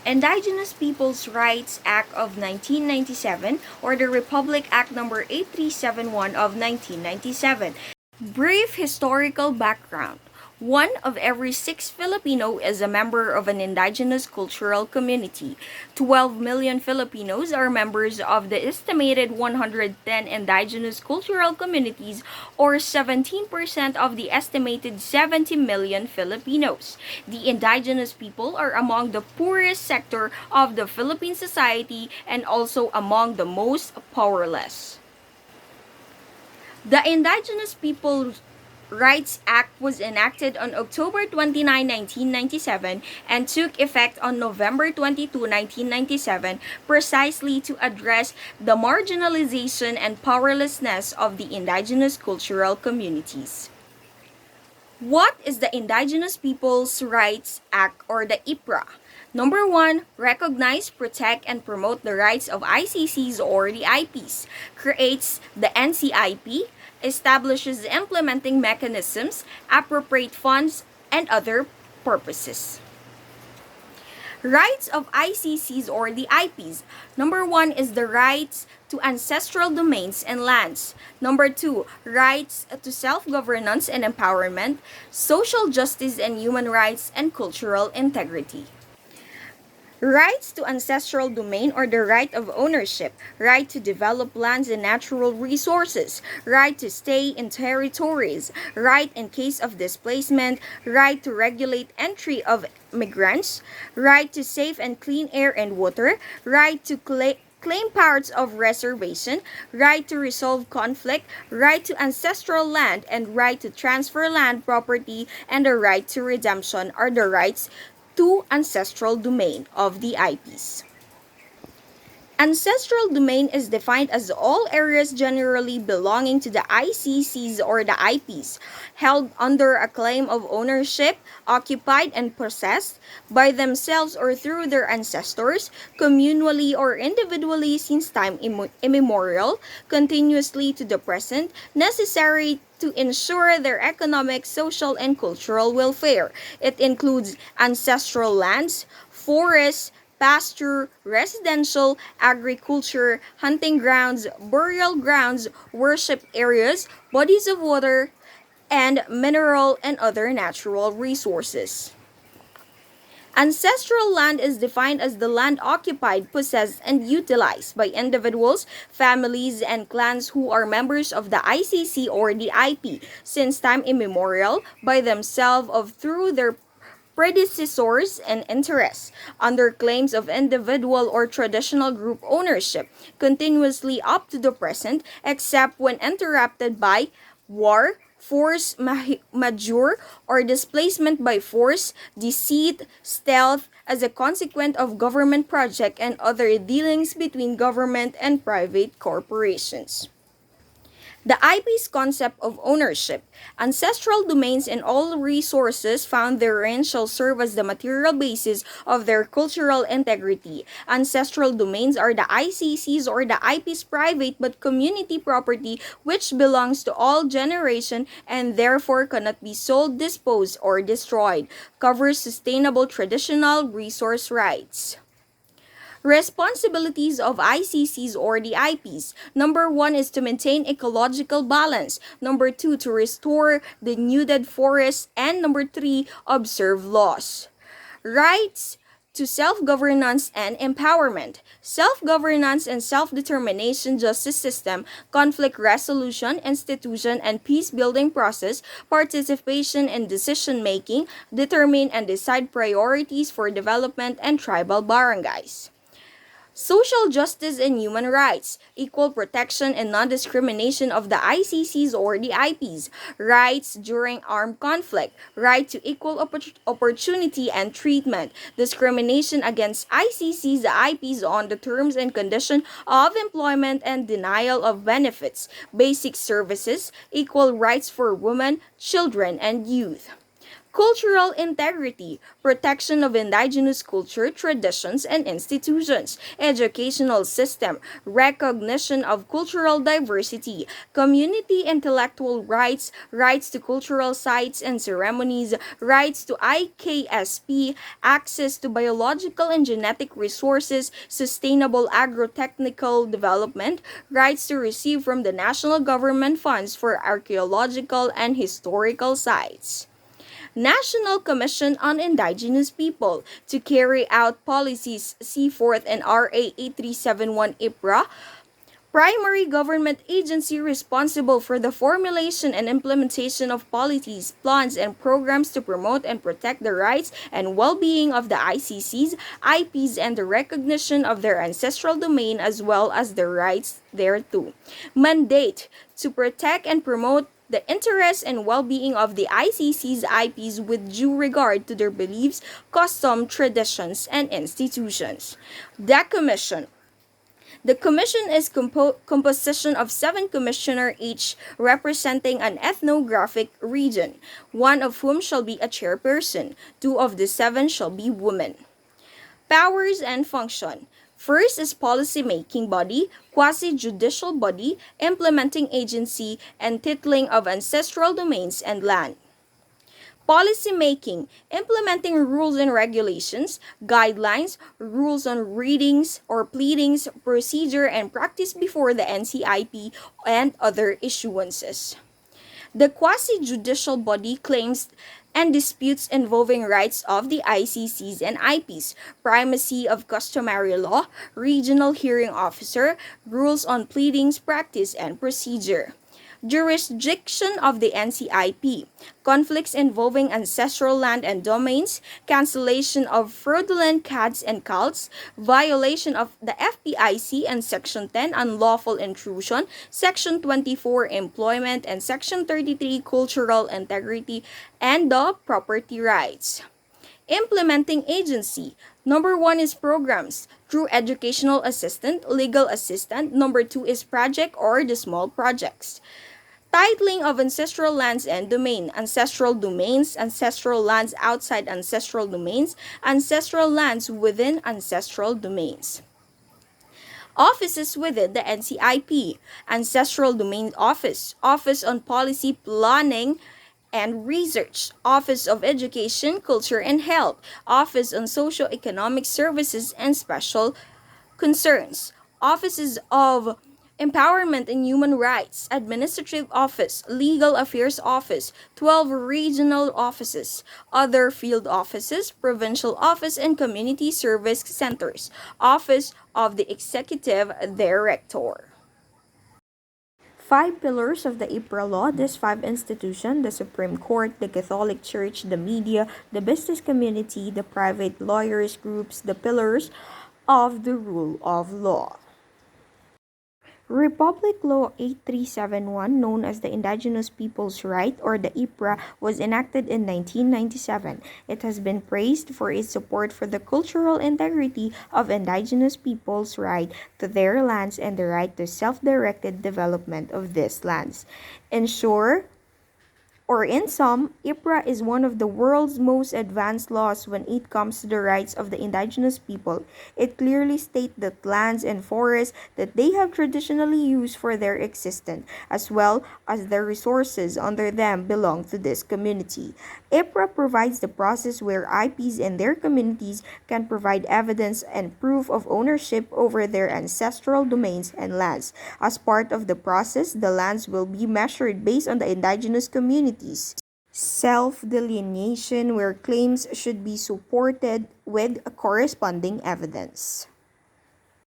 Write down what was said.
Indigenous Peoples' Rights Act of 1997 or the Republic Act number 8371 of 1997. Brief historical background. One of every six Filipino is a member of an indigenous cultural community. 12 million Filipinos are members of the estimated 110 indigenous cultural communities, or 17% of the estimated 70 million Filipinos. The indigenous people are among the poorest sector of the Philippine society and also among the most powerless. The Indigenous Peoples' Rights Act was enacted on October 29, 1997 and took effect on November 22, 1997 precisely to address the marginalization and powerlessness of the indigenous cultural communities. What is the Indigenous Peoples' Rights Act or the IPRA? Number 1, recognize, protect, and promote the rights of ICCs or the IPs. Creates the NCIP, establishes implementing mechanisms, appropriate funds, and other purposes. Rights of ICCs or the IPs. Number 1 is the rights to ancestral domains and lands. Number 2, rights to self-governance and empowerment, social justice and human rights, and cultural integrity. Rights to ancestral domain or the right of ownership, right to develop lands and natural resources, right to stay in territories, right in case of displacement, right to regulate entry of migrants, right to safe and clean air and water, right to claim parts of reservation, right to resolve conflict, right to ancestral land, and right to transfer land property, and the right to redemption are the rights to ancestral domain of the IPs. Ancestral domain is defined as all areas generally belonging to the ICCs or the IPs, held under a claim of ownership, occupied and possessed by themselves or through their ancestors, communally or individually since time immemorial, continuously to the present, necessary to ensure their economic, social, and cultural welfare. It includes ancestral lands, forests, pasture, residential, agriculture, hunting grounds, burial grounds, worship areas, bodies of water, and mineral and other natural resources. Ancestral land is defined as the land occupied, possessed, and utilized by individuals, families, and clans who are members of the ICC or the IP since time immemorial by themselves or through their predecessors and interests, under claims of individual or traditional group ownership, continuously up to the present, except when interrupted by war, force majeure, or displacement by force, deceit, stealth, as a consequence of government project and other dealings between government and private corporations. The IP's concept of ownership. Ancestral domains and all resources found therein shall serve as the material basis of their cultural integrity. Ancestral domains are the ICCs or the IP's private but community property which belongs to all generation and therefore cannot be sold, disposed, or destroyed. Covers sustainable traditional resource rights. Responsibilities of ICCs or the IPs. Number 1 is to maintain ecological balance. Number 2, to restore the denuded forests. And number 3, observe laws. Rights to self-governance and empowerment. Self-governance and self-determination justice system, conflict resolution, institution, and peace-building process, participation in decision-making, determine and decide priorities for development and tribal barangays. Social justice and human rights, equal protection and non-discrimination of the ICCs or the IPs, rights during armed conflict, right to equal opportunity and treatment, discrimination against ICCs, the IPs on the terms and condition of employment and denial of benefits, basic services, equal rights for women, children, and youth. Cultural integrity, protection of indigenous culture, traditions, and institutions, educational system, recognition of cultural diversity, community intellectual rights, rights to cultural sites and ceremonies, rights to IKSP, access to biological and genetic resources, sustainable agrotechnical development, rights to receive from the national government funds for archaeological and historical sites. National Commission on Indigenous People to carry out policies set forth in RA 8371 IPRA, primary government agency responsible for the formulation and implementation of policies, plans, and programs to promote and protect the rights and well-being of the ICCs, IPs, and the recognition of their ancestral domain as well as their rights thereto. Mandate to protect and promote the interests and well-being of the ICC's IPs with due regard to their beliefs, custom, traditions, and institutions. The Commission. The commission is composition of 7 commissioners each representing an ethnographic region, one of whom shall be a chairperson. 2 of the 7 shall be women. Powers and function. First is policy-making body, quasi-judicial body, implementing agency, and titling of ancestral domains and land. Policy making, implementing rules and regulations, guidelines, rules on readings or pleadings, procedure, and practice before the NCIP and other issuances. The quasi-judicial body claims and disputes involving rights of the ICCs and IPs, primacy of customary law, regional hearing officer, rules on pleadings, practice, and procedure. Jurisdiction of the NCIP, conflicts involving ancestral land and domains, cancellation of fraudulent CADs and CALs, violation of the FPIC and Section 10 unlawful intrusion, Section 24 employment, and Section 33 cultural integrity and the property rights. Implementing agency. Number 1 is programs through educational assistant, legal assistant. Number 2 is project or the small projects. Titling of ancestral lands and domain, ancestral domains, ancestral lands outside ancestral domains, ancestral lands within ancestral domains. Offices within the NCIP, Ancestral Domain Office, Office on Policy Planning and Research, Office of Education, Culture and Health, Office on Socio-Economic Services and Special Concerns, Offices of Empowerment and Human Rights, Administrative Office, Legal Affairs Office, 12 regional offices, other field offices, provincial office, and community service centers, Office of the Executive Director. 5 pillars of the IPRA law. These 5 institutions: the Supreme Court, the Catholic Church, the media, the business community, the private lawyers groups, the pillars of the rule of law. Republic Law 8371, known as the Indigenous Peoples' Right or the IPRA, was enacted in 1997. It has been praised for its support for the cultural integrity of Indigenous peoples' right to their lands and the right to self-directed development of these lands. In sum, IPRA is one of the world's most advanced laws when it comes to the rights of the indigenous people. It clearly states that lands and forests that they have traditionally used for their existence, as well as the resources under them, belong to this community. IPRA provides the process where IPs and their communities can provide evidence and proof of ownership over their ancestral domains and lands. As part of the process, the lands will be measured based on the indigenous communities' self-delineation, where claims should be supported with corresponding evidence.